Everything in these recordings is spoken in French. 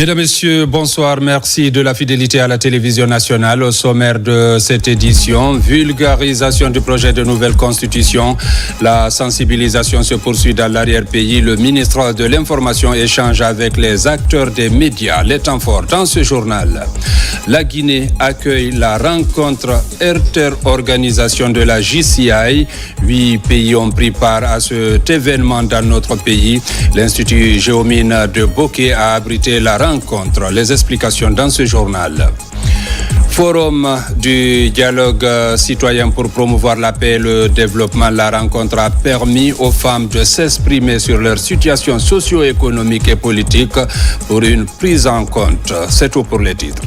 Mesdames, Messieurs, bonsoir. Merci de la fidélité à la télévision nationale. Au sommaire de cette édition, vulgarisation du projet de nouvelle constitution. La sensibilisation se poursuit dans l'arrière-pays. Le ministre de l'Information échange avec les acteurs des médias. Les temps forts dans ce journal. La Guinée accueille la rencontre interorganisation de la JCI. 8 pays ont pris part à cet événement dans notre pays. L'Institut Géomine de Bokeh a abrité la rencontre. Les explications dans ce journal. Forum du dialogue citoyen pour promouvoir la paix et le développement. La rencontre a permis aux femmes de s'exprimer sur leur situation socio-économique et politique pour une prise en compte. C'est tout pour les titres.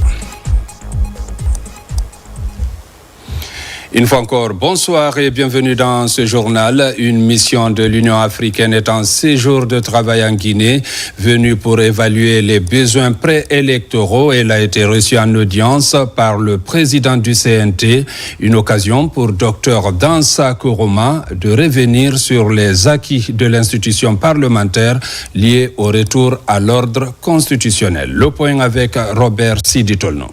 Une fois encore, bonsoir et bienvenue dans ce journal. Une mission de l'Union africaine est en séjour de travail en Guinée, venue pour évaluer les besoins préélectoraux. Elle a été reçue en audience par le président du CNT, une occasion pour Dr Dansa Kourouma de revenir sur les acquis de l'institution parlementaire liés au retour à l'ordre constitutionnel. Le point avec Robert Siditolno.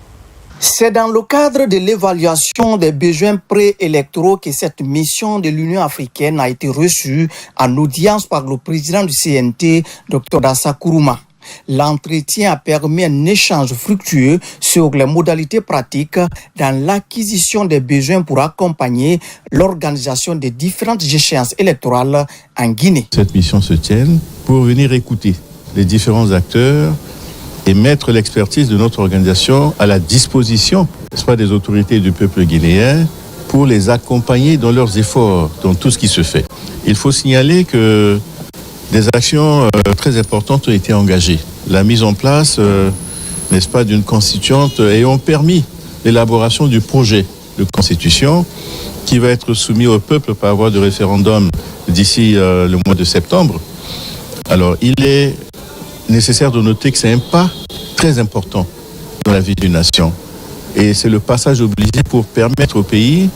C'est dans le cadre de l'évaluation des besoins préélectoraux que cette mission de l'Union africaine a été reçue en audience par le président du CNT, Dr Dansa Kourouma. L'entretien a permis un échange fructueux sur les modalités pratiques dans l'acquisition des besoins pour accompagner l'organisation des différentes échéances électorales en Guinée. Cette mission se tient pour venir écouter les différents acteurs et mettre l'expertise de notre organisation à la disposition, n'est-ce pas, des autorités du peuple guinéen pour les accompagner dans leurs efforts, dans tout ce qui se fait. Il faut signaler que des actions très importantes ont été engagées. La mise en place, n'est-ce pas, d'une constituante et ont permis l'élaboration du projet de constitution qui va être soumis au peuple par voie de référendum d'ici le mois de septembre. Alors, il est nécessaire de noter que c'est un pas très important dans la vie d'une nation. Et c'est le passage obligé pour permettre au pays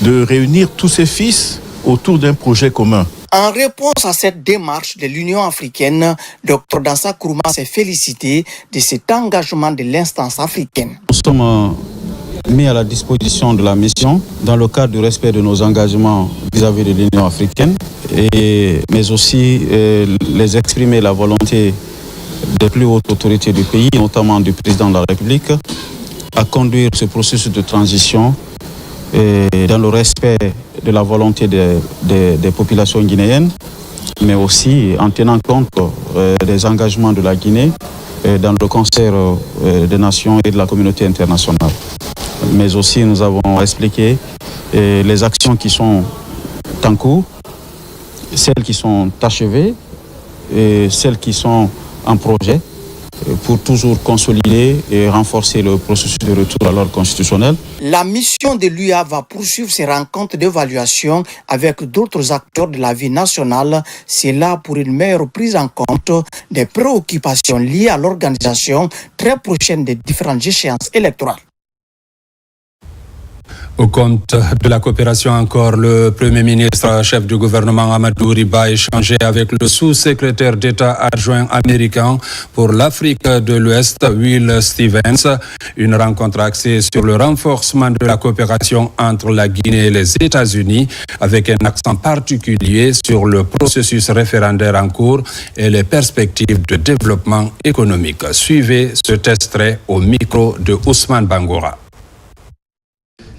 de réunir tous ses fils autour d'un projet commun. En réponse à cette démarche de l'Union africaine, Dr Dansa Kourouma s'est félicité de cet engagement de l'instance africaine. Nous sommes mis à la disposition de la mission dans le cadre du respect de nos engagements vis-à-vis de l'Union africaine, mais aussi les exprimer la volonté des plus hautes autorités du pays, notamment du président de la République, à conduire ce processus de transition dans le respect de la volonté des populations guinéennes, mais aussi en tenant compte des engagements de la Guinée dans le concert des nations et de la communauté internationale. Mais aussi nous avons expliqué les actions qui sont en cours, celles qui sont achevées et celles qui sont en projet pour toujours consolider et renforcer le processus de retour à l'ordre constitutionnel. La mission de l'UA va poursuivre ses rencontres d'évaluation avec d'autres acteurs de la vie nationale. C'est là pour une meilleure prise en compte des préoccupations liées à l'organisation très prochaine des différentes échéances électorales. Au compte de la coopération encore, le Premier ministre, chef du gouvernement Amadou Riba, a échangé avec le sous-secrétaire d'État adjoint américain pour l'Afrique de l'Ouest, Will Stevens. Une rencontre axée sur le renforcement de la coopération entre la Guinée et les États-Unis, avec un accent particulier sur le processus référendaire en cours et les perspectives de développement économique. Suivez cet extrait au micro de Ousmane Bangoura.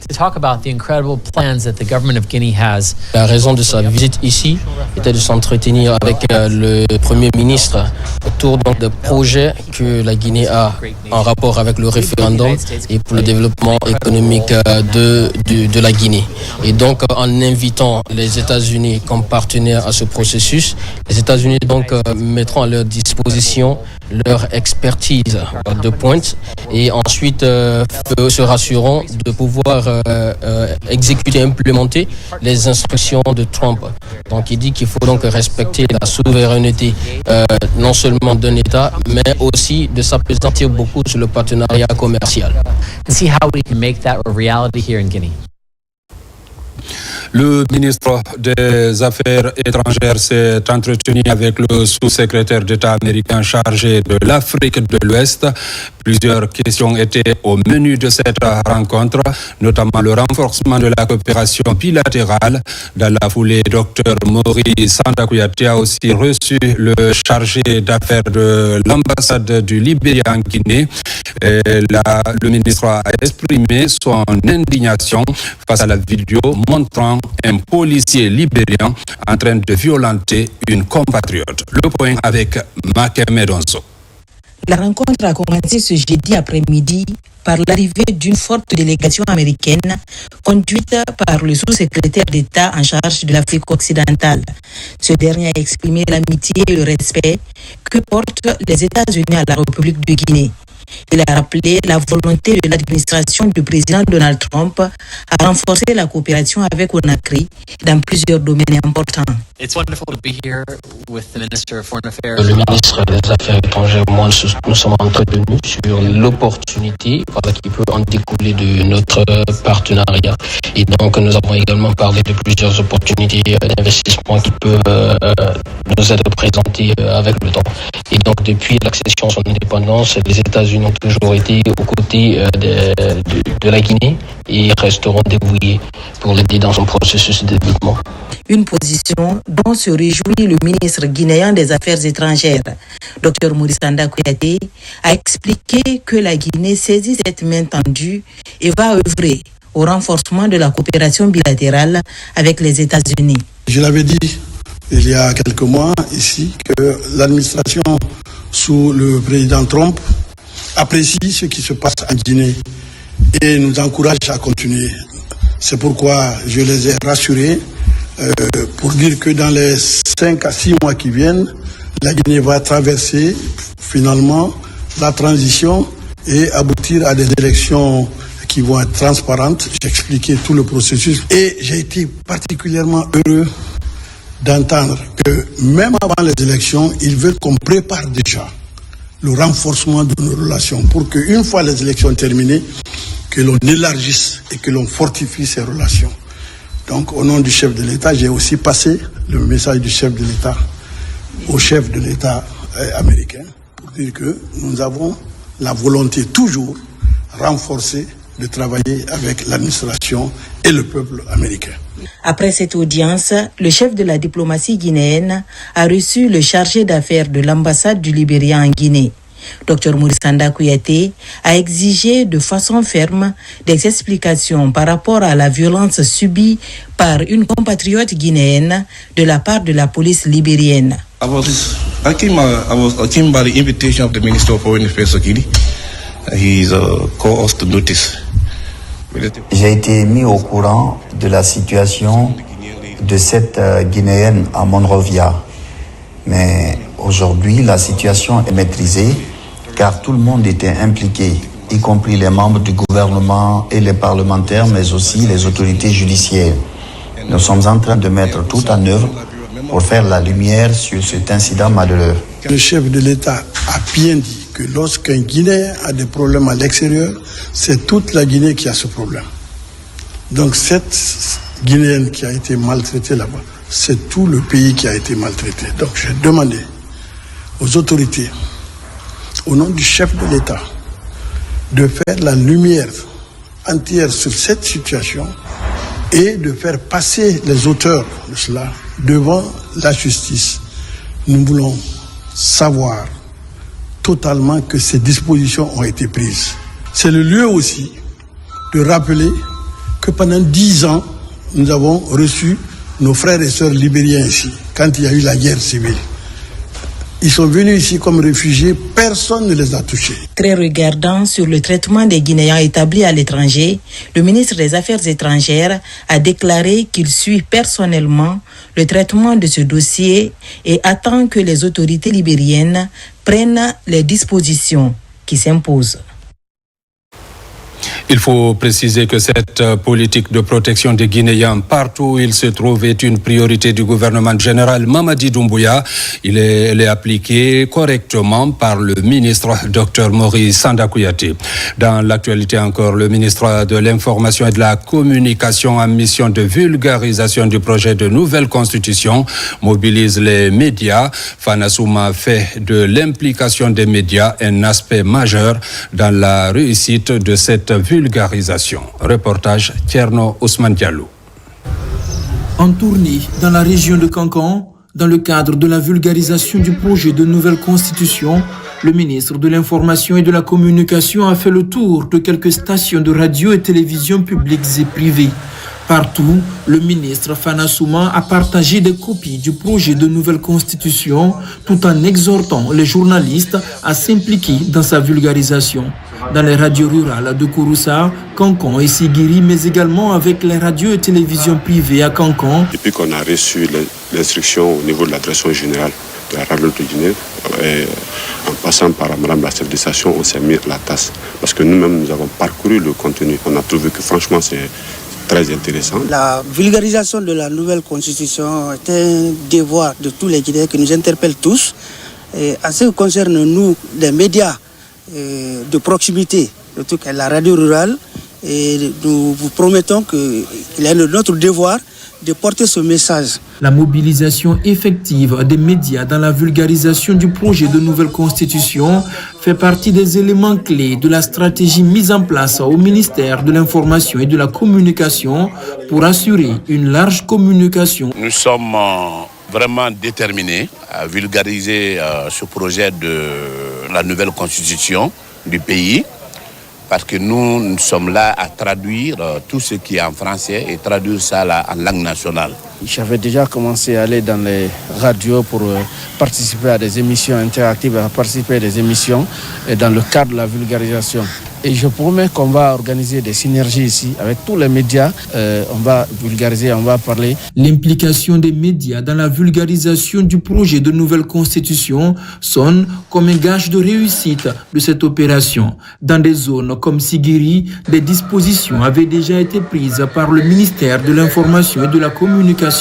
To talk about the incredible plans that the government of Guinea has. La raison de sa visite ici était de s'entretenir avec le Premier ministre autour donc de projets que la Guinée a en rapport avec le référendum et pour le développement économique de la Guinée. Et donc en invitant les États-Unis comme partenaires à ce processus, les États-Unis donc mettront à leur disposition leur expertise de pointe et ensuite se rassureront de pouvoir exécuter, implémenter les instructions de Trump. Donc il dit qu'il faut donc respecter la souveraineté non seulement d'un État, mais aussi de s'appesantir beaucoup sur le partenariat commercial. And see how we can make that a reality here in Guinea. Le ministre des Affaires étrangères s'est entretenu avec le sous-secrétaire d'État américain chargé de l'Afrique de l'Ouest. Plusieurs questions étaient au menu de cette rencontre, notamment le renforcement de la coopération bilatérale. Dans la foulée, Dr Maurice Sanda Kouyaté a aussi reçu le chargé d'affaires de l'ambassade du Libéria en Guinée. Le ministre a exprimé son indignation face à la vidéo montrant un policier libérien en train de violenter une compatriote. Le point avec Makeme Donso. La rencontre a commencé ce jeudi après-midi par l'arrivée d'une forte délégation américaine conduite par le sous-secrétaire d'État en charge de l'Afrique occidentale. Ce dernier a exprimé l'amitié et le respect que portent les États-Unis à la République de Guinée. Il a rappelé la volonté de l'administration du président Donald Trump à renforcer la coopération avec Conakry dans plusieurs domaines importants. It's wonderful to be here with the Minister of Foreign Affairs. Le ministre des Affaires étrangères, moi, nous sommes entretenus sur l'opportunité qui peut en découler de notre partenariat. Et donc, nous avons également parlé de plusieurs opportunités d'investissement qui peuvent nous être présentées avec le temps. Et donc, depuis l'accession à son indépendance, les États-Unis ont toujours été aux côtés de la Guinée et resteront dévoués pour l'aider dans son processus de développement. Une position dont se réjouit le ministre guinéen des Affaires étrangères. Dr Maurice Sanda Kouyaté a expliqué que la Guinée saisit cette main tendue et va œuvrer au renforcement de la coopération bilatérale avec les États-Unis. Je l'avais dit il y a quelques mois ici que l'administration sous le président Trump apprécie ce qui se passe en Guinée et nous encourage à continuer. C'est pourquoi je les ai rassurés pour dire que dans les 5 à 6 mois qui viennent, la Guinée va traverser finalement la transition et aboutir à des élections qui vont être transparentes. J'ai expliqué tout le processus et j'ai été particulièrement heureux d'entendre que même avant les élections, ils veulent qu'on prépare déjà le renforcement de nos relations pour qu'une fois les élections terminées, que l'on élargisse et que l'on fortifie ces relations. Donc, au nom du chef de l'État, j'ai aussi passé le message du chef de l'État au chef de l'État américain pour dire que nous avons la volonté toujours renforcée de travailler avec l'administration et le peuple américain. Après cette audience, le chef de la diplomatie guinéenne a reçu le chargé d'affaires de l'ambassade du Libéria en Guinée. Dr Maurice Sanda Kouyaté a exigé de façon ferme des explications par rapport à la violence subie par une compatriote guinéenne de la part de la police libérienne. I came by the invitation of the Minister of Foreign Affairs of Guinea. He's called us to notice. J'ai été mis au courant de la situation de cette Guinéenne à Monrovia. Mais aujourd'hui, la situation est maîtrisée car tout le monde était impliqué, y compris les membres du gouvernement et les parlementaires, mais aussi les autorités judiciaires. Nous sommes en train de mettre tout en œuvre pour faire la lumière sur cet incident malheureux. Le chef de l'État a bien dit que lorsqu'un Guinéen a des problèmes à l'extérieur, c'est toute la Guinée qui a ce problème. Donc cette Guinéenne qui a été maltraitée là-bas, c'est tout le pays qui a été maltraité. Donc j'ai demandé aux autorités, au nom du chef de l'État, de faire la lumière entière sur cette situation et de faire passer les auteurs de cela devant la justice. Nous voulons savoir totalement que ces dispositions ont été prises. C'est le lieu aussi de rappeler que pendant 10 ans, nous avons reçu nos frères et sœurs libériens ici, quand il y a eu la guerre civile. Ils sont venus ici comme réfugiés, personne ne les a touchés. Très regardant sur le traitement des Guinéens établis à l'étranger, le ministre des Affaires étrangères a déclaré qu'il suit personnellement le traitement de ce dossier et attend que les autorités libériennes prennent les dispositions qui s'imposent. Il faut préciser que cette politique de protection des Guinéens partout où ils se trouvent est une priorité du gouvernement général Mamadi Doumbouya. Elle est appliquée correctement par le ministre Dr Maurice Sanda Kouyaté. Dans l'actualité encore, le ministre de l'Information et de la Communication en mission de vulgarisation du projet de nouvelle constitution mobilise les médias. Fanasouma fait de l'implication des médias un aspect majeur dans la réussite de cette vulgarisation. Reportage Tierno Ousmane Diallo. En tournée dans la région de Kankan, dans le cadre de la vulgarisation du projet de nouvelle constitution, le ministre de l'Information et de la Communication a fait le tour de quelques stations de radio et télévision publiques et privées. Partout, le ministre Fanasouma a partagé des copies du projet de nouvelle constitution tout en exhortant les journalistes à s'impliquer dans sa vulgarisation. Dans les radios rurales de Kouroussa, Kankan et Sigiri, mais également avec les radios et télévisions privées à Kankan. Depuis qu'on a reçu l'instruction au niveau de la direction générale de la radio de Guinée, en passant par Madame la chef de station, on s'est mis à la tasse. Parce que nous-mêmes, nous avons parcouru le contenu. On a trouvé que franchement, c'est très intéressant. La vulgarisation de la nouvelle constitution est un devoir de tous les Guinéens qui nous interpellent tous. Et en ce qui concerne nous, les médias de proximité, surtout la radio rurale, et nous vous promettons qu'il est notre devoir de porter ce message. La mobilisation effective des médias dans la vulgarisation du projet de nouvelle constitution fait partie des éléments clés de la stratégie mise en place au ministère de l'Information et de la Communication pour assurer une large communication. Nous sommes vraiment déterminés à vulgariser ce projet de la nouvelle constitution du pays, parce que nous sommes là à traduire tout ce qui est en français et traduire ça là en langue nationale. J'avais déjà commencé à aller dans les radios pour participer à des émissions interactives, à participer à des émissions dans le cadre de la vulgarisation. Et je promets qu'on va organiser des synergies ici avec tous les médias. On va vulgariser, on va parler. L'implication des médias dans la vulgarisation du projet de nouvelle constitution sonne comme un gage de réussite de cette opération. Dans des zones comme Sigiri, des dispositions avaient déjà été prises par le ministère de l'Information et de la Communication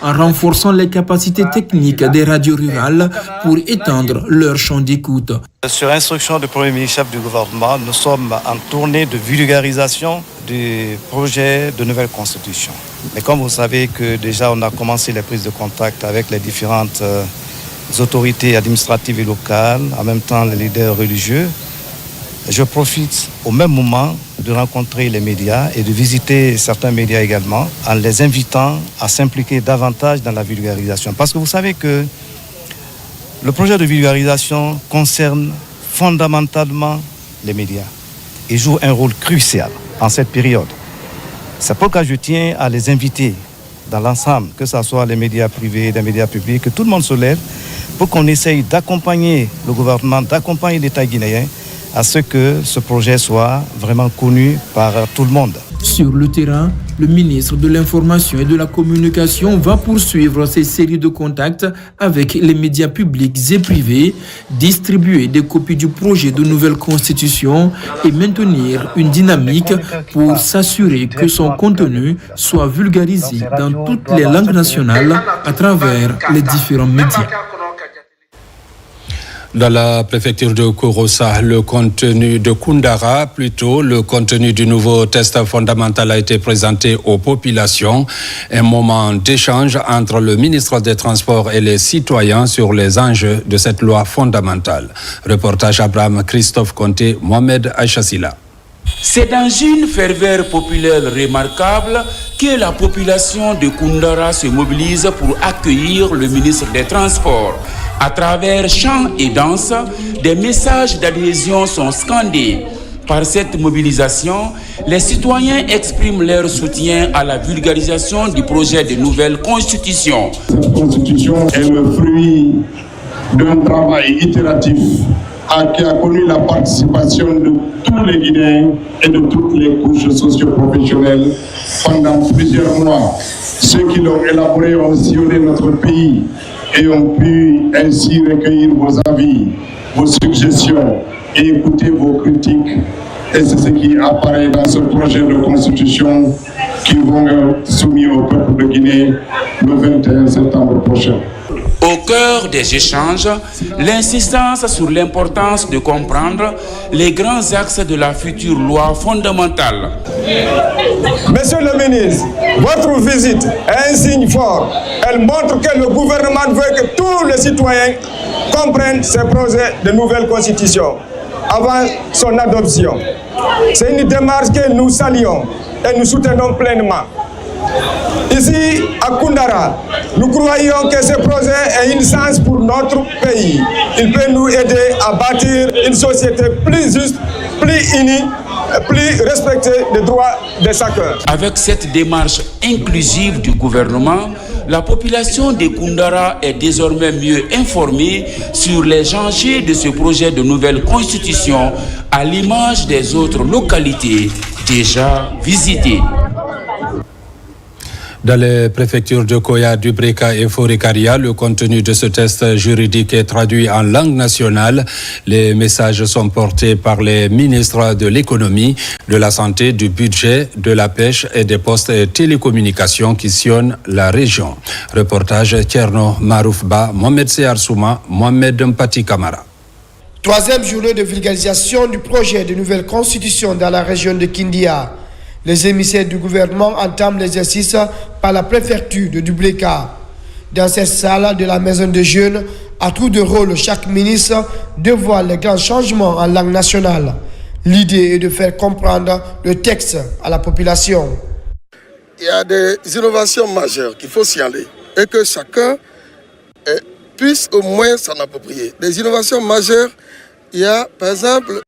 en renforçant les capacités techniques des radios rurales pour étendre leur champ d'écoute. Sur instruction du Premier ministre chef du gouvernement, nous sommes en tournée de vulgarisation du projet de nouvelle constitution. Mais comme vous savez que déjà on a commencé les prises de contact avec les différentes autorités administratives et locales, en même temps les leaders religieux, je profite au même moment de rencontrer les médias et de visiter certains médias également en les invitant à s'impliquer davantage dans la vulgarisation. Parce que vous savez que le projet de vulgarisation concerne fondamentalement les médias et joue un rôle crucial en cette période. C'est pourquoi je tiens à les inviter dans l'ensemble, que ce soit les médias privés, les médias publics, que tout le monde se lève pour qu'on essaye d'accompagner le gouvernement, d'accompagner l'État guinéen à ce que ce projet soit vraiment connu par tout le monde. Sur le terrain, le ministre de l'Information et de la Communication va poursuivre ces séries de contacts avec les médias publics et privés, distribuer des copies du projet de nouvelle constitution et maintenir une dynamique pour s'assurer que son contenu soit vulgarisé dans toutes les langues nationales à travers les différents médias. Dans la préfecture de Kouroussa, le contenu de Koundara, plutôt le contenu du nouveau test fondamental a été présenté aux populations. Un moment d'échange entre le ministre des Transports et les citoyens sur les enjeux de cette loi fondamentale. Reportage Abraham Christophe Conté, Mohamed Aïchassila. C'est dans une ferveur populaire remarquable que la population de Koundara se mobilise pour accueillir le ministre des Transports. À travers chants et danses, des messages d'adhésion sont scandés. Par cette mobilisation, les citoyens expriment leur soutien à la vulgarisation du projet de nouvelle constitution. Cette constitution est le fruit d'un travail itératif qui a connu la participation de tous les Guinéens et de toutes les couches socio-professionnelles pendant plusieurs mois. Ceux qui l'ont élaboré ont sillonné notre pays et ont pu ainsi recueillir vos avis, vos suggestions et écouter vos critiques Et c'est ce qui apparaît dans ce projet de constitution qui vont être soumis au peuple de Guinée le 21 septembre prochain. Au cœur des échanges, l'insistance sur l'importance de comprendre les grands axes de la future loi fondamentale. Monsieur le ministre, votre visite est un signe fort. Elle montre que le gouvernement veut que tous les citoyens comprennent ce projet de nouvelle constitution avant son adoption. C'est une démarche que nous saluons et nous soutenons pleinement. Ici, à Koundara, nous croyons que ce projet est une chance pour notre pays. Il peut nous aider à bâtir une société plus juste, plus unie, plus respecter les droits de chacun. Avec cette démarche inclusive du gouvernement, la population de Koundara est désormais mieux informée sur les enjeux de ce projet de nouvelle constitution, à l'image des autres localités déjà visitées. Dans les préfectures de Koya, Dubreka et Forikaria, le contenu de ce test juridique est traduit en langue nationale. Les messages sont portés par les ministres de l'économie, de la santé, du budget, de la pêche et des postes et télécommunications qui sillonnent la région. Reportage Tcherno Maroufba, Mohamed Seyar Souma, Mohamed Mpati Kamara. Troisième journée de vulgarisation du projet de nouvelle constitution dans la région de Kindia. Les émissaires du gouvernement entament l'exercice par la préfecture de Dubreka. Dans cette salle de la maison de jeunes, à tour de rôle, chaque ministre dévoile les grands changements en langue nationale. L'idée est de faire comprendre le texte à la population. Il y a des innovations majeures qu'il faut signaler et que chacun puisse au moins s'en approprier. Des innovations majeures, il y a par exemple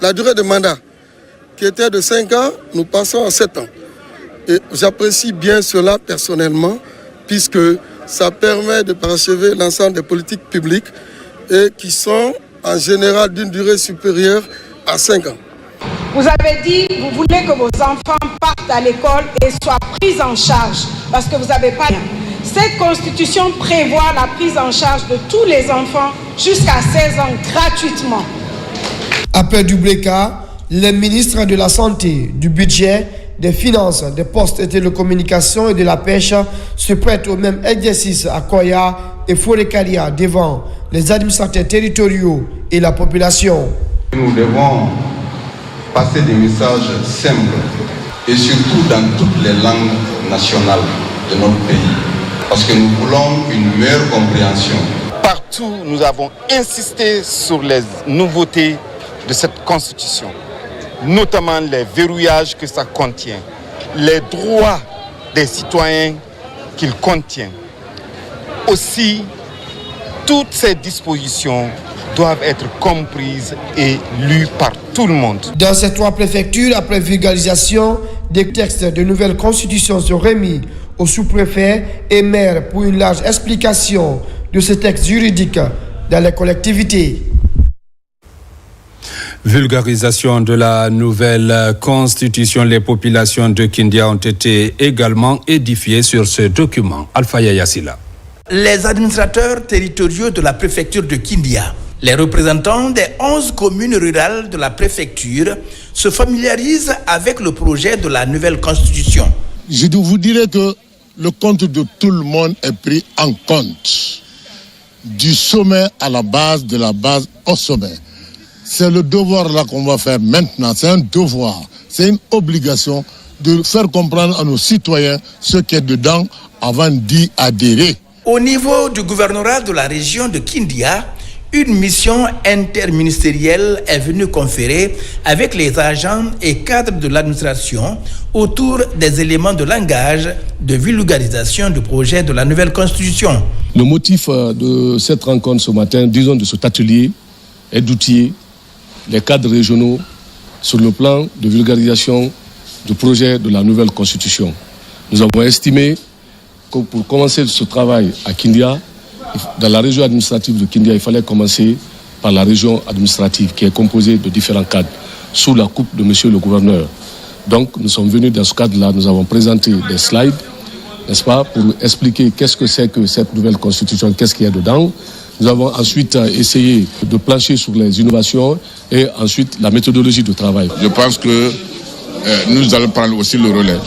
la durée de mandat qui était de 5 ans, nous passons à 7 ans. Et j'apprécie bien cela personnellement, puisque ça permet de parachever l'ensemble des politiques publiques et qui sont en général d'une durée supérieure à 5 ans. Vous avez dit que vous voulez que vos enfants partent à l'école et soient pris en charge, parce que vous n'avez pas... Cette constitution prévoit la prise en charge de tous les enfants jusqu'à 16 ans gratuitement. Après Dubreka, les ministres de la Santé, du Budget, des Finances, des Postes et Télécommunications et de la Pêche se prêtent au même exercice à Koya et Forikaria devant les administrateurs territoriaux et la population. Nous devons passer des messages simples et surtout dans toutes les langues nationales de notre pays parce que nous voulons une meilleure compréhension. Partout, nous avons insisté sur les nouveautés de cette constitution, notamment les verrouillages que ça contient, les droits des citoyens qu'il contient. Aussi, toutes ces dispositions doivent être comprises et lues par tout le monde. Dans ces 3 préfectures, après vulgarisation, des textes de nouvelle constitution sont remis aux sous-préfets et maires pour une large explication de ces textes juridiques dans les collectivités. Vulgarisation de la nouvelle constitution. Les populations de Kindia ont été également édifiées sur ce document. Alpha Yassila. Les administrateurs territoriaux de la préfecture de Kindia, les représentants des 11 communes rurales de la préfecture se familiarisent avec le projet de la nouvelle constitution. Je vous dirais que le compte de tout le monde est pris en compte. Du sommet à la base, de la base au sommet. C'est le devoir là qu'on va faire maintenant. C'est un devoir, c'est une obligation de faire comprendre à nos citoyens ce qui est dedans avant d'y adhérer. Au niveau du gouvernorat de la région de Kindia, une mission interministérielle est venue conférer avec les agents et cadres de l'administration autour des éléments de langage de vulgarisation du projet de la nouvelle constitution. Le motif de cette rencontre ce matin, disons de cet atelier, est d'outiller les cadres régionaux sur le plan de vulgarisation du projet de la nouvelle constitution. Nous avons estimé que pour commencer ce travail à Kindia, dans la région administrative de Kindia, il fallait commencer par la région administrative qui est composée de différents cadres, sous la coupe de monsieur le gouverneur. Donc nous sommes venus dans ce cadre-là, nous avons présenté des slides, n'est-ce pas, pour expliquer qu'est-ce que c'est que cette nouvelle constitution, qu'est-ce qu'il y a dedans. Nous avons ensuite essayé de plancher sur les innovations et ensuite la méthodologie de travail. Je pense que nous allons prendre aussi le relais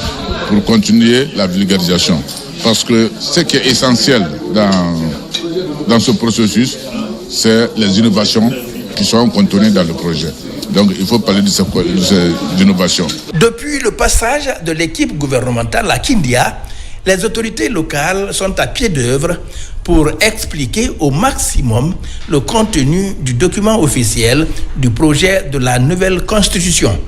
pour continuer la vulgarisation. Parce que ce qui est essentiel dans ce processus, c'est les innovations qui sont contenues dans le projet. Donc il faut parler de ces innovations. Depuis le passage de l'équipe gouvernementale à Kindia, les autorités locales sont à pied d'œuvre pour expliquer au maximum le contenu du document officiel du projet de la nouvelle constitution.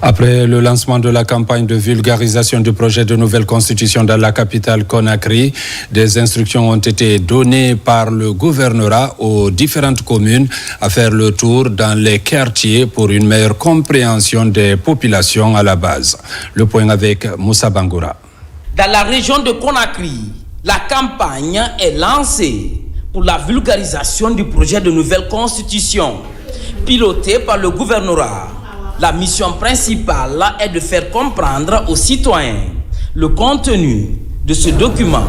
Après le lancement de la campagne de vulgarisation du projet de nouvelle constitution dans la capitale Conakry, des instructions ont été données par le gouvernorat aux différentes communes à faire le tour dans les quartiers pour une meilleure compréhension des populations à la base. Le point avec Moussa Bangoura. Dans la région de Conakry, la campagne est lancée pour la vulgarisation du projet de nouvelle constitution, piloté par le gouvernorat. La mission principale est de faire comprendre aux citoyens le contenu de ce document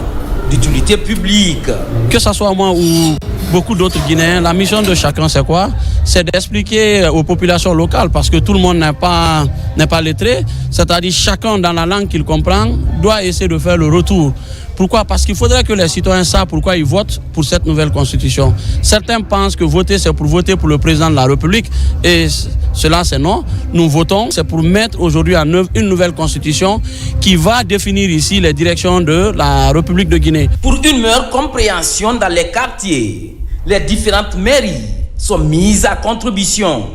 d'utilité publique. Que ce soit moi ou beaucoup d'autres Guinéens, la mission de chacun c'est quoi? C'est d'expliquer aux populations locales, parce que tout le monde n'est pas lettré, c'est-à-dire chacun dans la langue qu'il comprend doit essayer de faire le retour. Pourquoi? Parce qu'il faudrait que les citoyens savent pourquoi ils votent pour cette nouvelle constitution. Certains pensent que voter, c'est pour voter pour le président de la République, et cela, c'est non. Nous votons, c'est pour mettre aujourd'hui en œuvre une nouvelle constitution qui va définir ici les directions de la République de Guinée. Pour une meilleure compréhension dans les quartiers, les différentes mairies sont mises à contribution.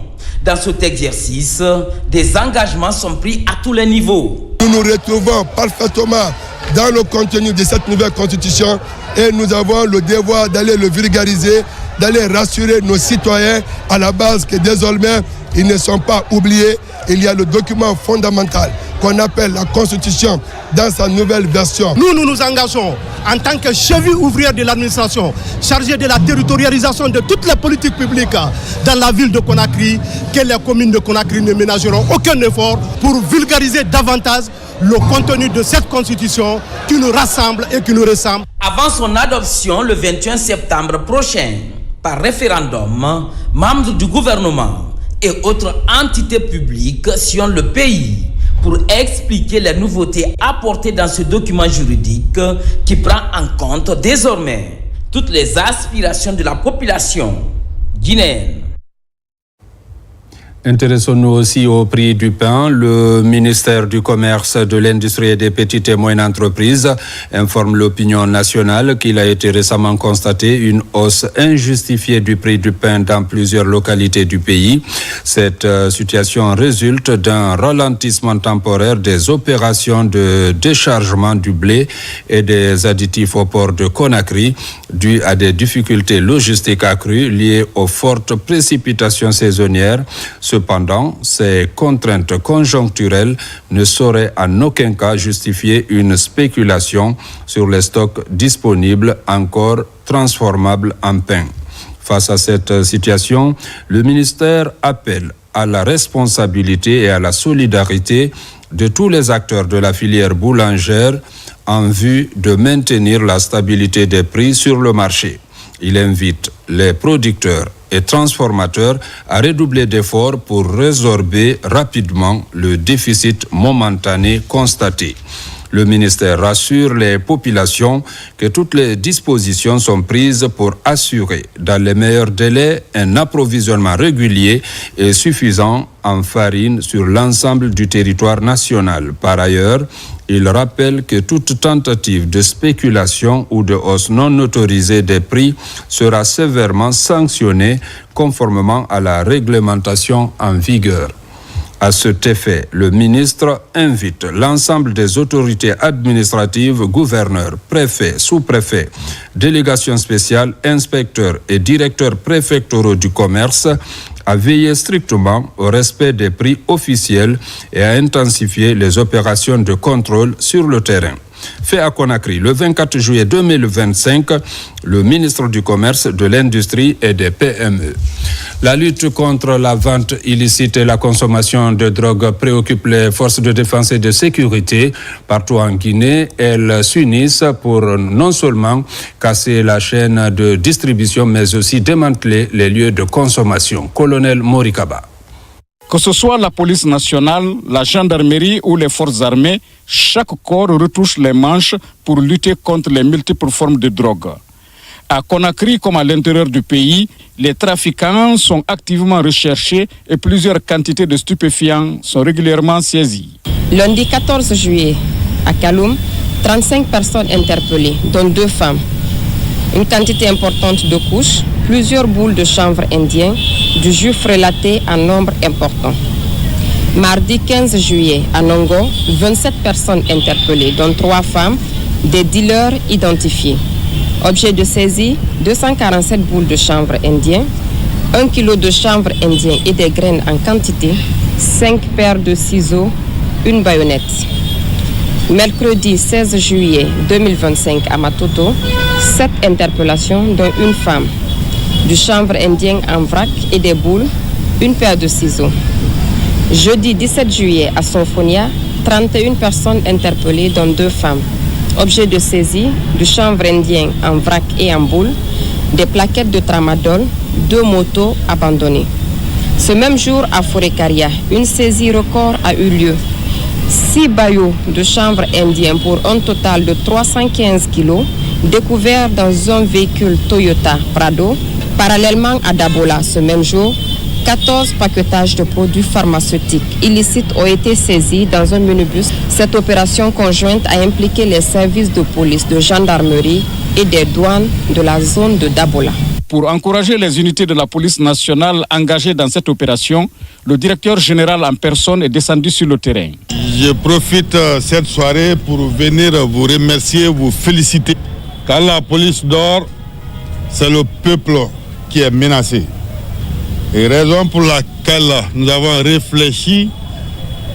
Dans cet exercice, des engagements sont pris à tous les niveaux. Nous nous retrouvons parfaitement dans le contenu de cette nouvelle constitution et nous avons le devoir d'aller le vulgariser, d'aller rassurer nos citoyens à la base que désormais ils ne sont pas oubliés. Il y a le document fondamental qu'on appelle la Constitution dans sa nouvelle version. Nous nous engageons en tant que cheville ouvrière de l'administration chargée de la territorialisation de toutes les politiques publiques dans la ville de Conakry, que les communes de Conakry ne ménageront aucun effort pour vulgariser davantage le contenu de cette constitution qui nous rassemble et qui nous ressemble. Avant son adoption le 21 septembre prochain, par référendum, membres du gouvernement et autres entités publiques sillonnent le pays pour expliquer les nouveautés apportées dans ce document juridique qui prend en compte désormais toutes les aspirations de la population guinéenne. Intéressons-nous aussi au prix du pain. Le ministère du Commerce, de l'Industrie et des Petites et Moyennes Entreprises informe l'opinion nationale qu'il a été récemment constaté une hausse injustifiée du prix du pain dans plusieurs localités du pays. Cette situation résulte d'un ralentissement temporaire des opérations de déchargement du blé et des additifs au port de Conakry, dû à des difficultés logistiques accrues liées aux fortes précipitations saisonnières. Cependant, ces contraintes conjoncturelles ne sauraient en aucun cas justifier une spéculation sur les stocks disponibles encore transformables en pain. Face à cette situation, le ministère appelle à la responsabilité et à la solidarité de tous les acteurs de la filière boulangère en vue de maintenir la stabilité des prix sur le marché. Il invite les producteurs et transformateurs à redoubler d'efforts pour résorber rapidement le déficit momentané constaté. Le ministère rassure les populations que toutes les dispositions sont prises pour assurer dans les meilleurs délais un approvisionnement régulier et suffisant en farine sur l'ensemble du territoire national. Par ailleurs, il rappelle que toute tentative de spéculation ou de hausse non autorisée des prix sera sévèrement sanctionnée conformément à la réglementation en vigueur. À cet effet, le ministre invite l'ensemble des autorités administratives, gouverneurs, préfets, sous-préfets, délégations spéciales, inspecteurs et directeurs préfectoraux du commerce à veiller strictement au respect des prix officiels et à intensifier les opérations de contrôle sur le terrain. Fait à Conakry, le 24 juillet 2025, le ministre du Commerce, de l'Industrie et des PME. La lutte contre la vente illicite et la consommation de drogue préoccupe les forces de défense et de sécurité. Partout en Guinée, elles s'unissent pour non seulement casser la chaîne de distribution, mais aussi démanteler les lieux de consommation. Colonel Morikaba. Que ce soit la police nationale, la gendarmerie ou les forces armées, chaque corps retouche les manches pour lutter contre les multiples formes de drogue. À Conakry comme à l'intérieur du pays, les trafiquants sont activement recherchés et plusieurs quantités de stupéfiants sont régulièrement saisies. Lundi 14 juillet, à Kaloum, 35 personnes interpellées, dont 2 femmes. Une quantité importante de couches, plusieurs boules de chanvre indien, du jus frelaté en nombre important. Mardi 15 juillet, à Nongo, 27 personnes interpellées, dont 3 femmes, des dealers identifiés. Objet de saisie, 247 boules de chanvre indien, 1 kg de chanvre indien et des graines en quantité, 5 paires de ciseaux, une baïonnette. Mercredi 16 juillet 2025 à Matoto, 7 interpellations dont une femme, du chanvre indien en vrac et des boules, une paire de ciseaux. Jeudi 17 juillet à Sonfonia, 31 personnes interpellées dont 2 femmes. Objet de saisie, du chanvre indien en vrac et en boule, des plaquettes de tramadol, 2 motos abandonnées. Ce même jour à Forécaria, une saisie record a eu lieu. 6 baillots de chanvre indien pour un total de 315 kg découverts dans un véhicule Toyota Prado. Parallèlement à Dabola, ce même jour, 14 paquetages de produits pharmaceutiques illicites ont été saisis dans un minibus. Cette opération conjointe a impliqué les services de police, de gendarmerie et des douanes de la zone de Dabola. Pour encourager les unités de la police nationale engagées dans cette opération, le directeur général en personne est descendu sur le terrain. Je profite cette soirée pour venir vous remercier, vous féliciter. Quand la police dort, c'est le peuple qui est menacé. Et raison pour laquelle nous avons réfléchi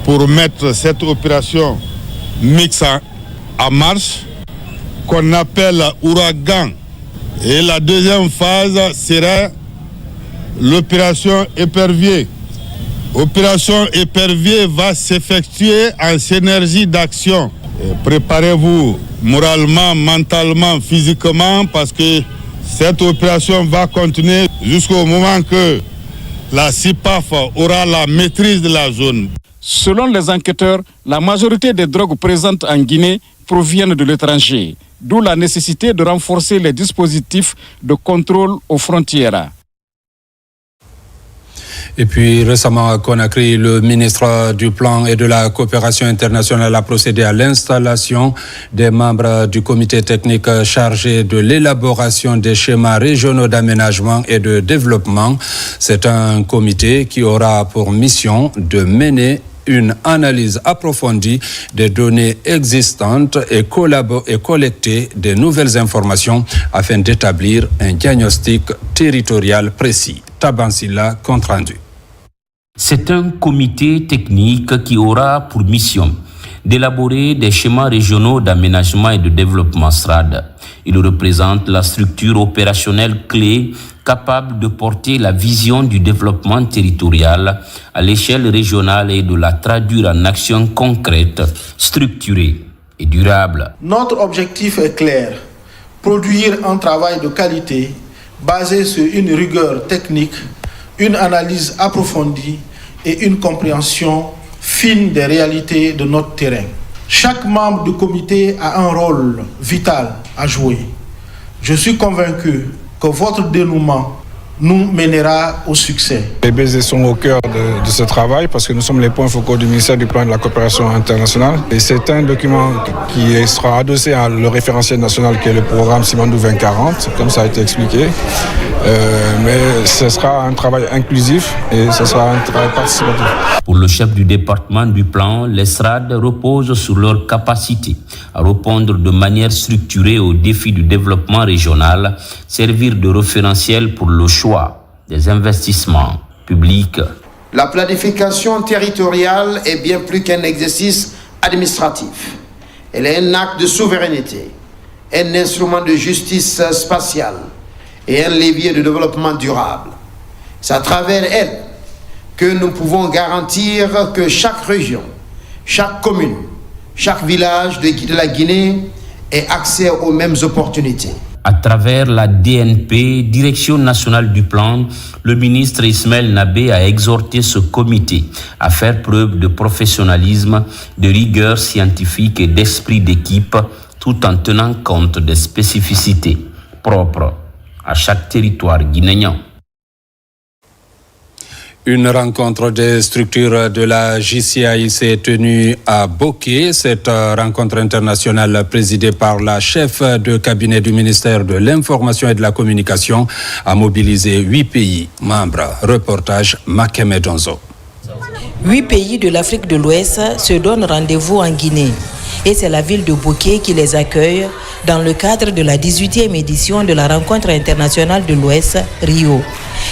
pour mettre cette opération mixte en marche, qu'on appelle Ouragan. Et la deuxième phase serait l'opération Épervier. Opération Épervier va s'effectuer en synergie d'action. Préparez-vous moralement, mentalement, physiquement, parce que cette opération va continuer jusqu'au moment que la CIPAF aura la maîtrise de la zone. Selon les enquêteurs, la majorité des drogues présentes en Guinée proviennent de l'étranger, d'où la nécessité de renforcer les dispositifs de contrôle aux frontières. Et puis récemment à Conakry, le ministre du Plan et de la Coopération internationale a procédé à l'installation des membres du comité technique chargé de l'élaboration des schémas régionaux d'aménagement et de développement. C'est un comité qui aura pour mission de mener une analyse approfondie des données existantes et collecter de nouvelles informations afin d'établir un diagnostic territorial précis. Tabansila, compte rendu. C'est un comité technique qui aura pour mission d'élaborer des schémas régionaux d'aménagement et de développement SRAD. Il représente la structure opérationnelle clé capable de porter la vision du développement territorial à l'échelle régionale et de la traduire en actions concrètes, structurées et durables. Notre objectif est clair, produire un travail de qualité basé sur une rigueur technique, une analyse approfondie et une compréhension fine des réalités de notre terrain. Chaque membre du comité a un rôle vital à jouer. Je suis convaincu que votre dénouement nous mènera au succès. Les baisers sont au cœur de ce travail parce que nous sommes les points focaux du ministère du Plan et de la Coopération internationale. Et c'est un document qui sera adossé à le référentiel national qui est le programme Simandou 2040, comme ça a été expliqué. Mais ce sera un travail inclusif et ce sera un travail participatif. Pour le chef du département du plan, les SRAD reposent sur leur capacité à répondre de manière structurée aux défis du développement régional, servir de référentiel pour le choix des investissements publics. La planification territoriale est bien plus qu'un exercice administratif. Elle est un acte de souveraineté, un instrument de justice spatiale et un levier de développement durable. C'est à travers elle que nous pouvons garantir que chaque région, chaque commune, chaque village de la Guinée ait accès aux mêmes opportunités. À travers la DNP, Direction nationale du plan, le ministre Ismaël Nabé a exhorté ce comité à faire preuve de professionnalisme, de rigueur scientifique et d'esprit d'équipe, tout en tenant compte des spécificités propres à chaque territoire guinéen. Une rencontre des structures de la JCI s'est tenue à Boké. Cette rencontre internationale présidée par la chef de cabinet du ministère de l'Information et de la Communication a mobilisé 8 pays membres. Reportage Makeme Donzo. 8 pays de l'Afrique de l'Ouest se donnent rendez-vous en Guinée. Et c'est la ville de Boké qui les accueille dans le cadre de la 18e édition de la rencontre internationale de l'Ouest, Rio.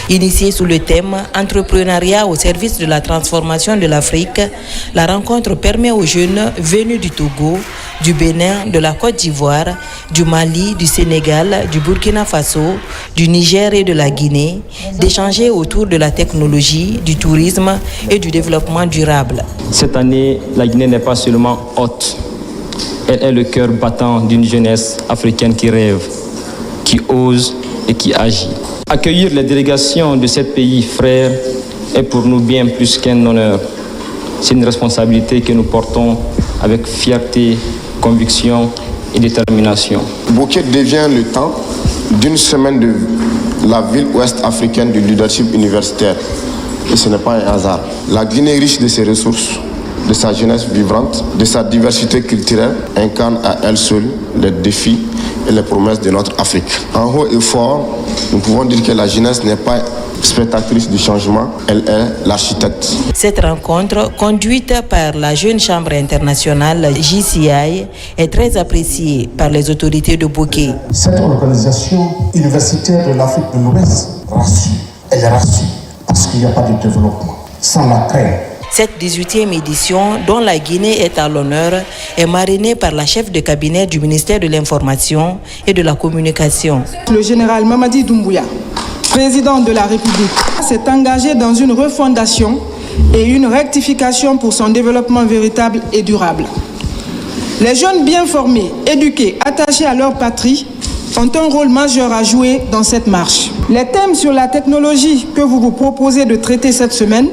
Initiée sous le thème « Entrepreneuriat au service de la transformation de l'Afrique », la rencontre permet aux jeunes venus du Togo, du Bénin, de la Côte d'Ivoire, du Mali, du Sénégal, du Burkina Faso, du Niger et de la Guinée d'échanger autour de la technologie, du tourisme et du développement durable. Cette année, la Guinée n'est pas seulement hôte. Elle est le cœur battant d'une jeunesse africaine qui rêve, qui ose et qui agit. Accueillir les délégations de ces pays frères est pour nous bien plus qu'un honneur. C'est une responsabilité que nous portons avec fierté, conviction et détermination. Boké devient le temps d'une semaine de la ville ouest africaine du leadership universitaire. Et ce n'est pas un hasard. La Guinée, riche de ses ressources, de sa jeunesse vivante, de sa diversité culturelle, incarne à elle seule les défis et les promesses de notre Afrique. En haut et fort, nous pouvons dire que la jeunesse n'est pas spectatrice du changement, elle est l'architecte. Cette rencontre, conduite par la jeune chambre internationale JCI, est très appréciée par les autorités de Boké. Cette organisation universitaire de l'Afrique de l'Ouest rassure. Elle rassure parce qu'il n'y a pas de développement sans la crainte. Cette 18e édition, dont la Guinée est à l'honneur, est marinée par la chef de cabinet du ministère de l'Information et de la Communication. Le général Mamadi Doumbouya, président de la République, s'est engagé dans une refondation et une rectification pour son développement véritable et durable. Les jeunes bien formés, éduqués, attachés à leur patrie, ont un rôle majeur à jouer dans cette marche. Les thèmes sur la technologie que vous proposez de traiter cette semaine,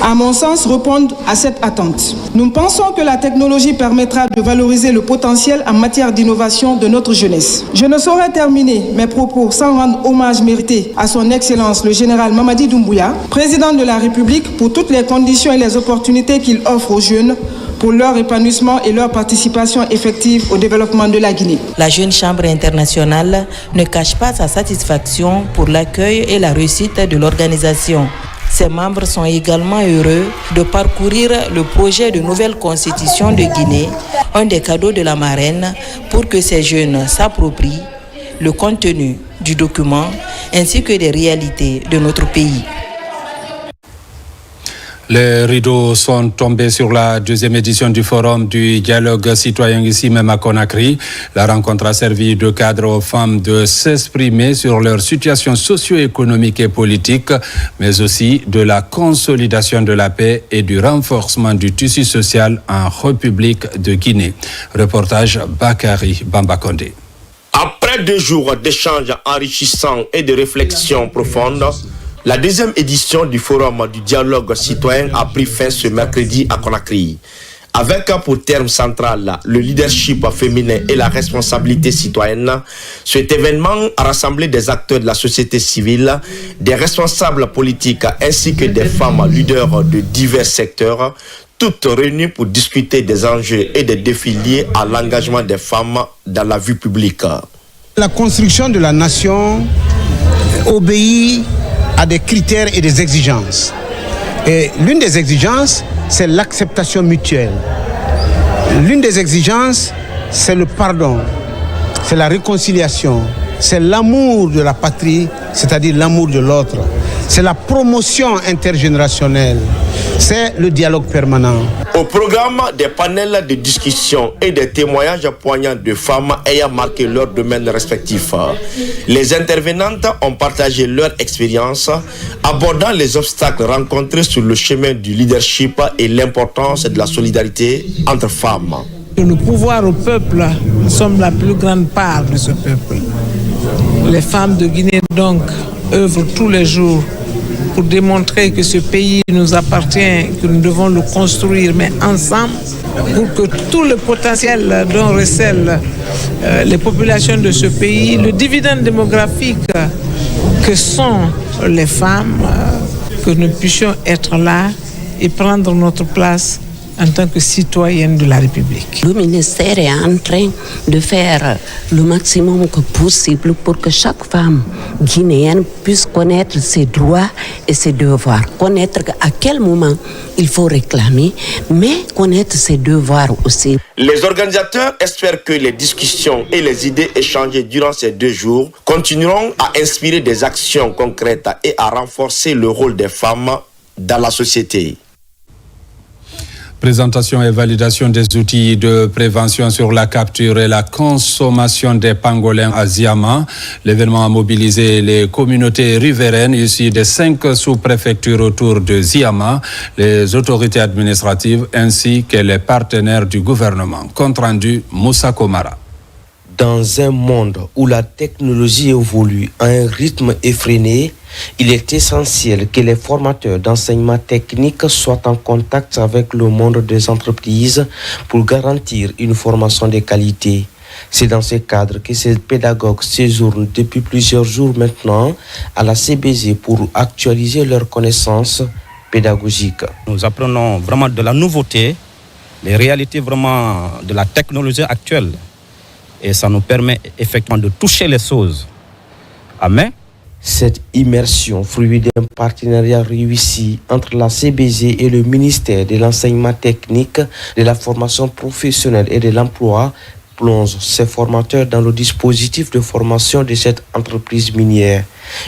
à mon sens, répondent à cette attente. Nous pensons que la technologie permettra de valoriser le potentiel en matière d'innovation de notre jeunesse. Je ne saurais terminer mes propos sans rendre hommage mérité à son Excellence le général Mamadi Doumbouya, président de la République, pour toutes les conditions et les opportunités qu'il offre aux jeunes pour leur épanouissement et leur participation effective au développement de la Guinée. La jeune chambre internationale ne cache pas sa satisfaction pour l'accueil et la réussite de l'organisation. Ses membres sont également heureux de parcourir le projet de nouvelle constitution de Guinée, un des cadeaux de la marraine pour que ces jeunes s'approprient le contenu du document ainsi que des réalités de notre pays. Les rideaux sont tombés sur la 2e édition du Forum du dialogue citoyen ici même à Conakry. La rencontre a servi de cadre aux femmes de s'exprimer sur leur situation socio-économique et politique, mais aussi de la consolidation de la paix et du renforcement du tissu social en République de Guinée. Reportage Bakary Bambakonde. Après 2 jours d'échanges enrichissants et de réflexions profondes, la 2e édition du Forum du dialogue citoyen a pris fin ce mercredi à Conakry. Avec pour terme central le leadership féminin et la responsabilité citoyenne, cet événement a rassemblé des acteurs de la société civile, des responsables politiques ainsi que des femmes leaders de divers secteurs, toutes réunies pour discuter des enjeux et des défis liés à l'engagement des femmes dans la vie publique. La construction de la nation obéit à des critères et des exigences. Et l'une des exigences, c'est l'acceptation mutuelle. L'une des exigences, c'est le pardon, c'est la réconciliation, c'est l'amour de la patrie, c'est-à-dire l'amour de l'autre. C'est la promotion intergénérationnelle. C'est le dialogue permanent. Au programme des panels de discussion et des témoignages poignants de femmes ayant marqué leur domaine respectif, les intervenantes ont partagé leur expérience, abordant les obstacles rencontrés sur le chemin du leadership et l'importance de la solidarité entre femmes. Le pouvoir au peuple, nous sommes la plus grande part de ce peuple. Les femmes de Guinée, donc, œuvrent tous les jours pour démontrer que ce pays nous appartient, que nous devons le construire, mais ensemble, pour que tout le potentiel dont recèlent les populations de ce pays, le dividende démographique que sont les femmes, que nous puissions être là et prendre notre place en tant que citoyenne de la République. Le ministère est en train de faire le maximum que possible pour que chaque femme guinéenne puisse connaître ses droits et ses devoirs. Connaître à quel moment il faut réclamer, mais connaître ses devoirs aussi. Les organisateurs espèrent que les discussions et les idées échangées durant ces 2 jours continueront à inspirer des actions concrètes et à renforcer le rôle des femmes dans la société. Présentation et validation des outils de prévention sur la capture et la consommation des pangolins à Ziama. L'événement a mobilisé les communautés riveraines issues des 5 sous-préfectures autour de Ziama, les autorités administratives ainsi que les partenaires du gouvernement. Compte rendu Moussa Komara. Dans un monde où la technologie évolue à un rythme effréné, il est essentiel que les formateurs d'enseignement technique soient en contact avec le monde des entreprises pour garantir une formation de qualité. C'est dans ce cadre que ces pédagogues séjournent depuis plusieurs jours maintenant à la CBZ pour actualiser leurs connaissances pédagogiques. Nous apprenons vraiment de la nouveauté, les réalités vraiment de la technologie actuelle. Et ça nous permet effectivement de toucher les choses. Amen. Cette immersion, fruit d'un partenariat réussi entre la CBZ et le ministère de l'enseignement technique, de la formation professionnelle et de l'emploi, plonge ces formateurs dans le dispositif de formation de cette entreprise minière.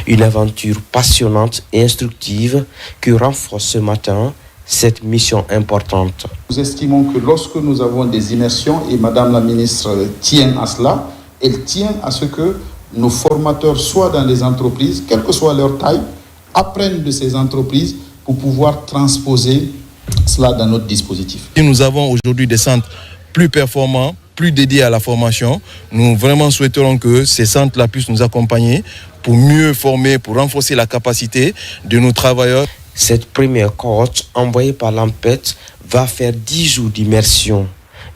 Une aventure passionnante et instructive qui renforce ce matin cette mission importante. Nous estimons que lorsque nous avons des immersions, et Madame la ministre tient à cela, elle tient à ce que nos formateurs soient dans les entreprises, quelle que soit leur taille, apprennent de ces entreprises pour pouvoir transposer cela dans notre dispositif. Nous avons aujourd'hui des centres plus performants, plus dédiés à la formation. Nous vraiment souhaiterons que ces centres-là puissent nous accompagner pour mieux former, pour renforcer la capacité de nos travailleurs. Cette première cohorte envoyée par l'AMPET va faire 10 jours d'immersion.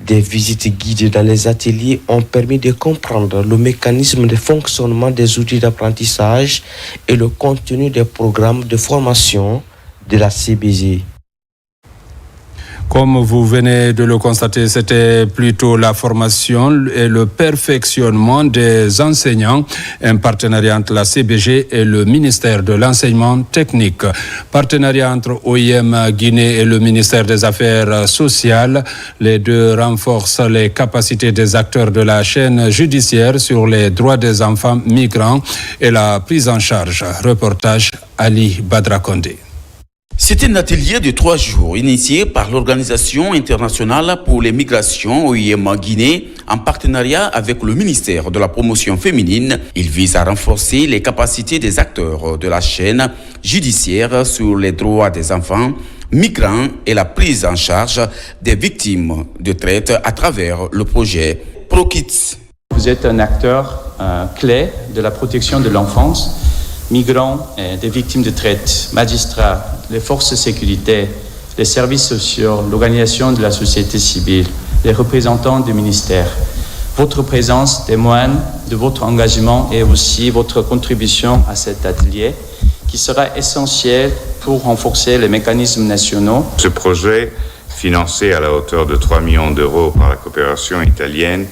Des visites guidées dans les ateliers ont permis de comprendre le mécanisme de fonctionnement des outils d'apprentissage et le contenu des programmes de formation de la CBZ. Comme vous venez de le constater, c'était plutôt la formation et le perfectionnement des enseignants, un partenariat entre la CBG et le ministère de l'enseignement technique. Partenariat entre OIM Guinée et le ministère des Affaires sociales. Les deux renforcent les capacités des acteurs de la chaîne judiciaire sur les droits des enfants migrants et la prise en charge. Reportage Ali Badrakonde. C'est un atelier de 3 jours initié par l'Organisation internationale pour les migrations OIM Guinée en partenariat avec le ministère de la promotion féminine. Il vise à renforcer les capacités des acteurs de la chaîne judiciaire sur les droits des enfants migrants et la prise en charge des victimes de traite à travers le projet ProKids. Vous êtes un acteur clé de la protection de l'enfance, migrants, des victimes de traite, magistrats, les forces de sécurité, les services sociaux, l'organisation de la société civile, les représentants du ministère. Votre présence témoigne de votre engagement et aussi votre contribution à cet atelier qui sera essentiel pour renforcer les mécanismes nationaux. Ce projet, financé à la hauteur de 3 millions d'euros par la coopération italienne,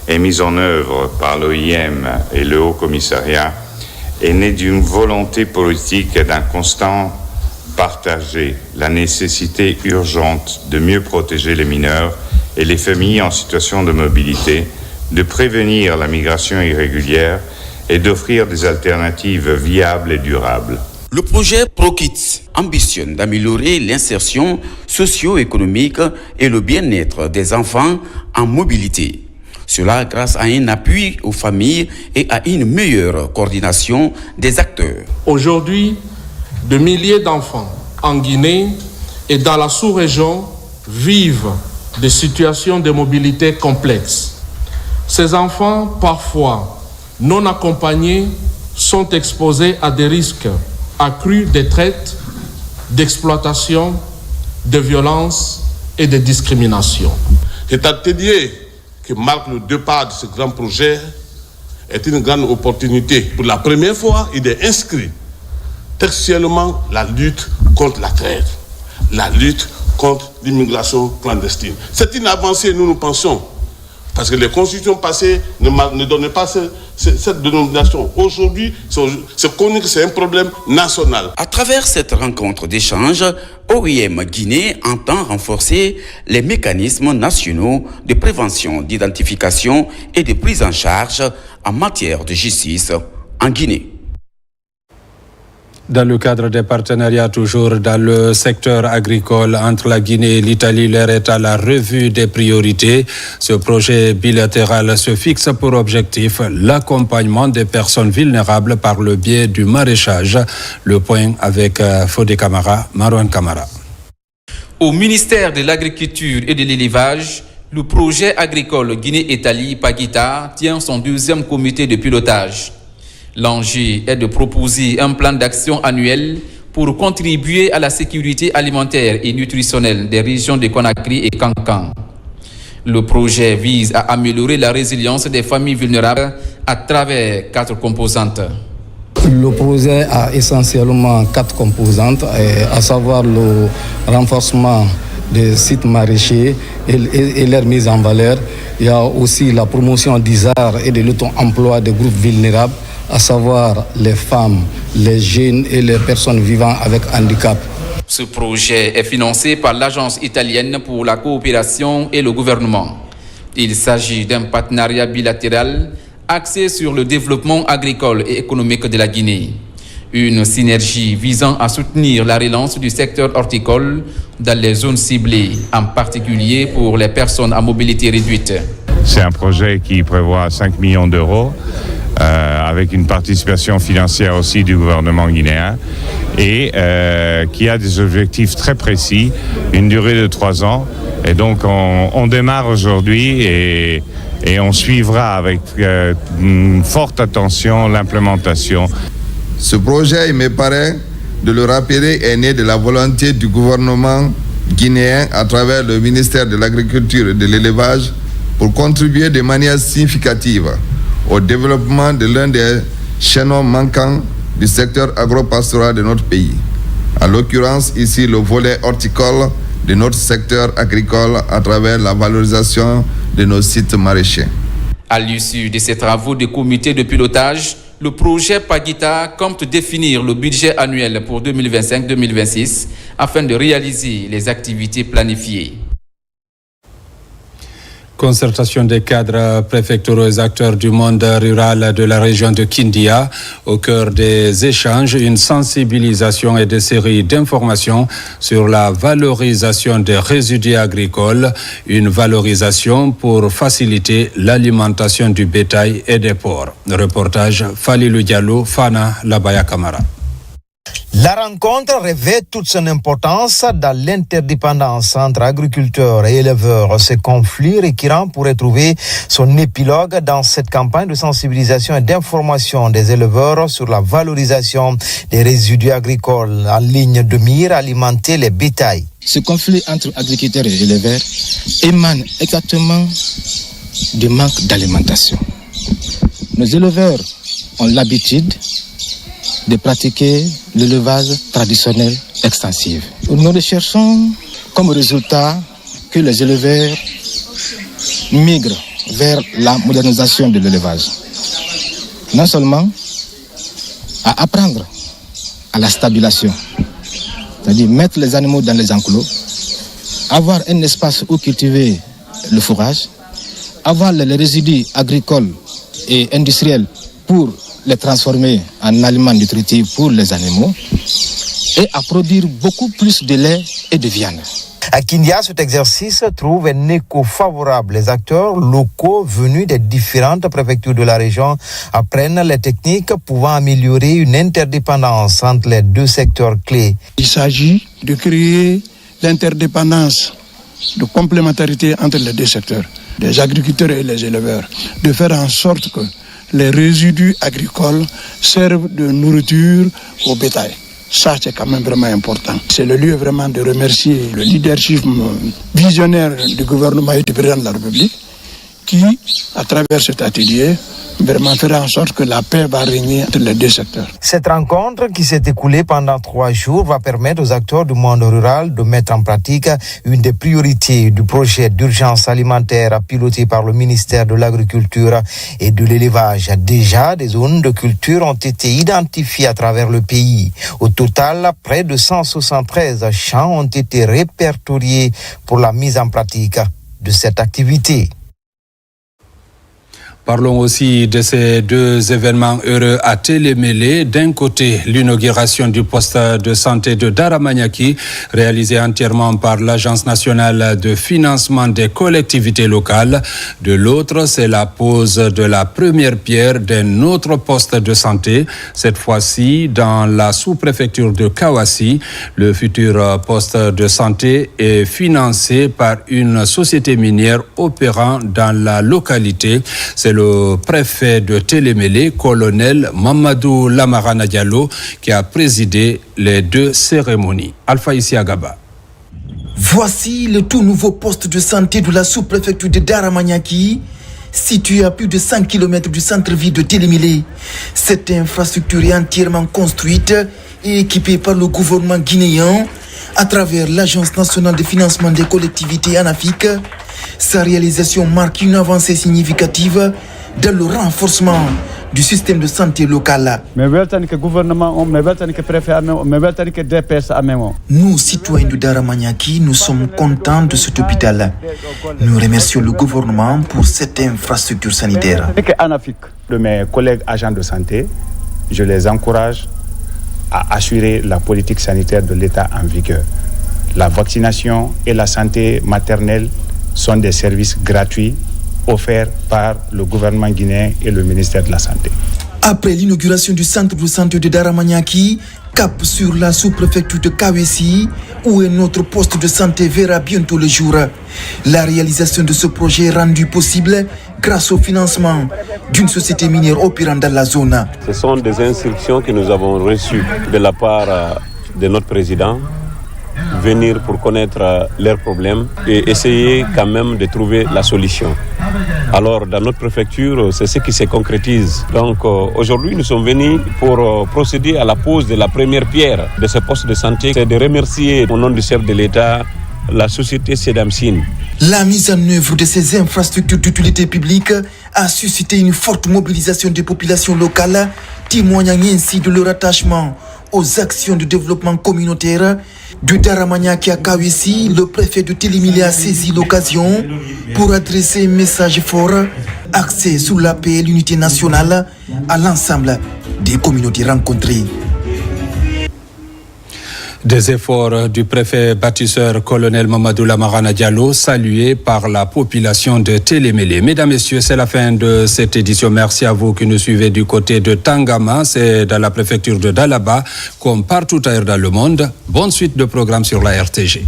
est mis en œuvre par l'OIM et le Haut Commissariat, est né d'une volonté politique et d'un constant partagé, la nécessité urgente de mieux protéger les mineurs et les familles en situation de mobilité, de prévenir la migration irrégulière et d'offrir des alternatives viables et durables. Le projet ProKids ambitionne d'améliorer l'insertion socio-économique et le bien-être des enfants en mobilité. Cela grâce à un appui aux familles et à une meilleure coordination des acteurs. Aujourd'hui, de milliers d'enfants en Guinée et dans la sous-région vivent des situations de mobilité complexes. Ces enfants, parfois non accompagnés, sont exposés à des risques accrus de traite, d'exploitation, de violence et de discrimination. Cet atelier qui marque le départ de ce grand projet est une grande opportunité. Pour la première fois, il est inscrit textuellement la lutte contre la traite, la lutte contre l'immigration clandestine. C'est une avancée, nous pensons, parce que les constitutions passées ne donnaient pas cette dénomination. Aujourd'hui, c'est connu que c'est un problème national. À travers cette rencontre d'échange, OIM Guinée entend renforcer les mécanismes nationaux de prévention, d'identification et de prise en charge en matière de justice en Guinée. Dans le cadre des partenariats toujours dans le secteur agricole entre la Guinée et l'Italie, l'heure est à la revue des priorités. Ce projet bilatéral se fixe pour objectif l'accompagnement des personnes vulnérables par le biais du maraîchage. Le point avec Fodé Camara, Marouane Camara. Au ministère de l'Agriculture et de l'Élevage, le projet agricole Guinée-Italie Paguita tient son deuxième comité de pilotage. L'enjeu est de proposer un plan d'action annuel pour contribuer à la sécurité alimentaire et nutritionnelle des régions de Conakry et Kankan. Le projet vise à améliorer la résilience des familles vulnérables à travers 4 composantes. Le projet a essentiellement 4 composantes, à savoir le renforcement des sites maraîchers et leur mise en valeur. Il y a aussi la promotion des arts et de l'auto-emploi des groupes vulnérables, à savoir les femmes, les jeunes et les personnes vivant avec handicap. Ce projet est financé par l'Agence italienne pour la coopération et le gouvernement. Il s'agit d'un partenariat bilatéral axé sur le développement agricole et économique de la Guinée. Une synergie visant à soutenir la relance du secteur horticole dans les zones ciblées, en particulier pour les personnes à mobilité réduite. C'est un projet qui prévoit 5 millions d'euros. Avec une participation financière aussi du gouvernement guinéen et qui a des objectifs très précis, une durée de 3 ans. Et donc on démarre aujourd'hui et on suivra avec une forte attention l'implémentation. Ce projet, il me paraît, de le rappeler, est né de la volonté du gouvernement guinéen à travers le ministère de l'Agriculture et de l'Élevage pour contribuer de manière significative au développement de l'un des chaînons manquants du secteur agropastoral de notre pays. En l'occurrence, ici, le volet horticole de notre secteur agricole à travers la valorisation de nos sites maraîchers. À l'issue de ces travaux de comité de pilotage, le projet Paguita compte définir le budget annuel pour 2025-2026 afin de réaliser les activités planifiées. Concertation des cadres préfectoraux et acteurs du monde rural de la région de Kindia. Au cœur des échanges, une sensibilisation et des séries d'informations sur la valorisation des résidus agricoles. Une valorisation pour faciliter l'alimentation du bétail et des porcs. Reportage Falilou Diallo, Fana Labaya Kamara. La rencontre revêt toute son importance dans l'interdépendance entre agriculteurs et éleveurs. Ce conflit récurrent pourrait trouver son épilogue dans cette campagne de sensibilisation et d'information des éleveurs sur la valorisation des résidus agricoles en ligne de mire alimenter les bétails. Ce conflit entre agriculteurs et éleveurs émane exactement du manque d'alimentation. Nos éleveurs ont l'habitude de pratiquer l'élevage traditionnel extensif. Nous recherchons comme résultat que les éleveurs migrent vers la modernisation de l'élevage. Non seulement à apprendre à la stabilisation, c'est-à-dire mettre les animaux dans les enclos, avoir un espace où cultiver le fourrage, avoir les résidus agricoles et industriels pour les transformer en aliments nutritifs pour les animaux et à produire beaucoup plus de lait et de viande. À Kindia, cet exercice trouve un écho favorable. Les acteurs locaux venus des différentes préfectures de la région apprennent les techniques pouvant améliorer une interdépendance entre les deux secteurs clés. Il s'agit de créer l'interdépendance, de complémentarité entre les deux secteurs, les agriculteurs et les éleveurs, de faire en sorte que les résidus agricoles servent de nourriture au bétail. Ça, c'est quand même vraiment important. C'est le lieu vraiment de remercier le leadership visionnaire du gouvernement et du président de la République qui, à travers cet atelier, vraiment fera en sorte que la paix va régner entre les deux secteurs. Cette rencontre qui s'est écoulée pendant 3 jours va permettre aux acteurs du monde rural de mettre en pratique une des priorités du projet d'urgence alimentaire piloté par le ministère de l'Agriculture et de l'Élevage. Déjà, des zones de culture ont été identifiées à travers le pays. Au total, près de 173 champs ont été répertoriés pour la mise en pratique de cette activité. Parlons aussi de ces 2 événements heureux à Télémélé. D'un côté, l'inauguration du poste de santé de Daramaniaki, réalisé entièrement par l'Agence nationale de financement des collectivités locales. De l'autre, c'est la pose de la première pierre d'un autre poste de santé, cette fois-ci dans la sous-préfecture de Kawassi. Le futur poste de santé est financé par une société minière opérant dans la localité. C'est le préfet de Télémélé, colonel Mamadou Lamarana Diallo, qui a présidé les 2 cérémonies. Alpha Isiagaba. Voici le tout nouveau poste de santé de la sous-préfecture de Daramaniaki, situé à plus de 100 km du centre-ville de Télémélé. Cette infrastructure est entièrement construite et équipée par le gouvernement guinéen à travers l'Agence nationale de financement des collectivités ANAFIC. Sa réalisation marque une avancée significative dans le renforcement du système de santé local. Nous, citoyens de Daramaniaki, nous sommes contents de cet hôpital. Nous remercions le gouvernement pour cette infrastructure sanitaire. De mes collègues agents de santé, je les encourage à assurer la politique sanitaire de l'État en vigueur. La vaccination et la santé maternelle sont des services gratuits offerts par le gouvernement guinéen et le ministère de la Santé. Après l'inauguration du centre de santé de Daramaniaki, cap sur la sous-préfecture de Kawassi, où un autre poste de santé verra bientôt le jour. La réalisation de ce projet est rendue possible grâce au financement d'une société minière opérant dans la zone. Ce sont des instructions que nous avons reçues de la part de notre président, venir pour connaître leurs problèmes et essayer quand même de trouver la solution. Alors dans notre préfecture, c'est ce qui se concrétise. Donc aujourd'hui, nous sommes venus pour procéder à la pose de la première pierre de ce poste de santé. C'est de remercier au nom du chef de l'État la société Sedamsin. La mise en œuvre de ces infrastructures d'utilité publique a suscité une forte mobilisation des populations locales, témoignant ainsi de leur attachement aux actions de développement communautaire. De Daramaniaki à Kawassi, le préfet de Télémélé a saisi l'occasion pour adresser un message fort axé sur la paix et l'unité nationale à l'ensemble des communautés rencontrées. Des efforts du préfet bâtisseur colonel Mamadou Lamarana Diallo, salué par la population de Télémélé. Mesdames, Messieurs, c'est la fin de cette édition. Merci à vous qui nous suivez du côté de Tangama, c'est dans la préfecture de Dalaba, comme partout ailleurs dans le monde. Bonne suite de programmes sur la RTG.